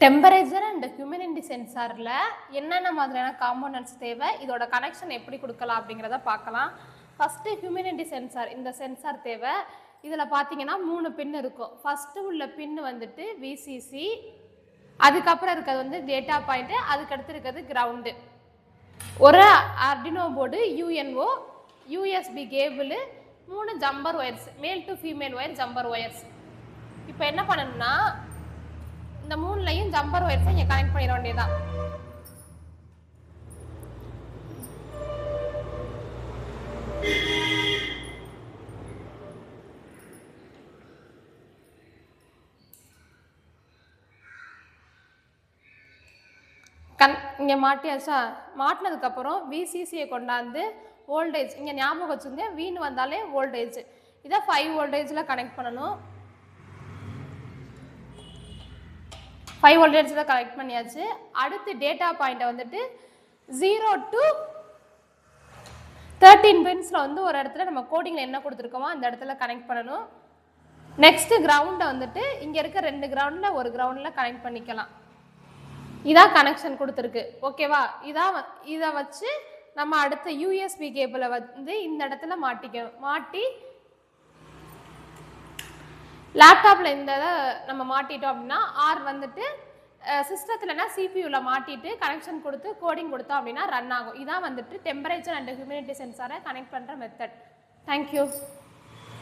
Temperature and humidity சென்சாரில் என்னென்ன மாதிரியான components தேவை, இதோட கனெக்ஷன் எப்படி கொடுக்கலாம் அப்படிங்கிறத பார்க்கலாம். ஃபஸ்ட்டு ஹியூமிடிட்டி சென்சார், இந்த சென்சார் தேவை. இதில் பார்த்தீங்கன்னா 3 பின் இருக்கும். ஃபஸ்ட்டு உள்ள பின் வந்துட்டு விசிசி, அதுக்கப்புறம் இருக்கிறது வந்து டேட்டா பாயிண்ட்டு, அதுக்கடுத்து இருக்கிறது கிரவுண்டு. ஒரு Arduino board, UNO, USB cable, 3 jumper wires, மேல் to female wire jumper wires. இப்போ என்ன பண்ணணும்னா இந்த 3லையும் ஜம்பர் ஒயர்ஸை இங்கே கனெக்ட் பண்ணிட வேண்டியதான். இங்கே மாட்டியாச்சா? மாட்டினதுக்கப்புறம் விசிசியை கொண்டாந்து வோல்டேஜ் இங்கே ஞாபகம் வச்சுங்க, வீணு வந்தாலே வோல்டேஜ், இதை 5 வோல்டேஜில் கனெக்ட் பண்ணணும். 5 வோல்டேஜில் கனெக்ட் பண்ணியாச்சு. அடுத்து டேட்டா பாயிண்ட்டை வந்துட்டு 0 to 13 பின்ஸில் வந்து ஒரு இடத்துல நம்ம கோடிங்கில் என்ன கொடுத்துருக்கோமோ அந்த இடத்துல கனெக்ட் பண்ணணும். நெக்ஸ்ட்டு கிரவுண்டை வந்துட்டு இங்கே இருக்க 2 கிரவுண்டில் ஒரு கிரவுண்டில் கனெக்ட் பண்ணிக்கலாம். இதான் கனெக்ஷன் கொடுத்துருக்கு. ஓகேவா? இதை வச்சு நம்ம அடுத்த யூஎஸ்பி கேபிளை வந்து இந்த இடத்துல மாட்டி லேப்டாப்பில் இந்த இதை நம்ம மாட்டிட்டோம் அப்படின்னா, ஆர் வந்துட்டு சிஸ்டத்துலனா சிபியூவில் மாட்டிட்டு கனெக்ஷன் கொடுத்து கோடிங் கொடுத்தோம் அப்படின்னா ரன் ஆகும். இதான் வந்துட்டு டெம்பரேச்சர் அண்ட் ஹியூமிடிட்டி சென்சாரை கனெக்ட் பண்ணுற மெத்தட். தேங்க்யூ.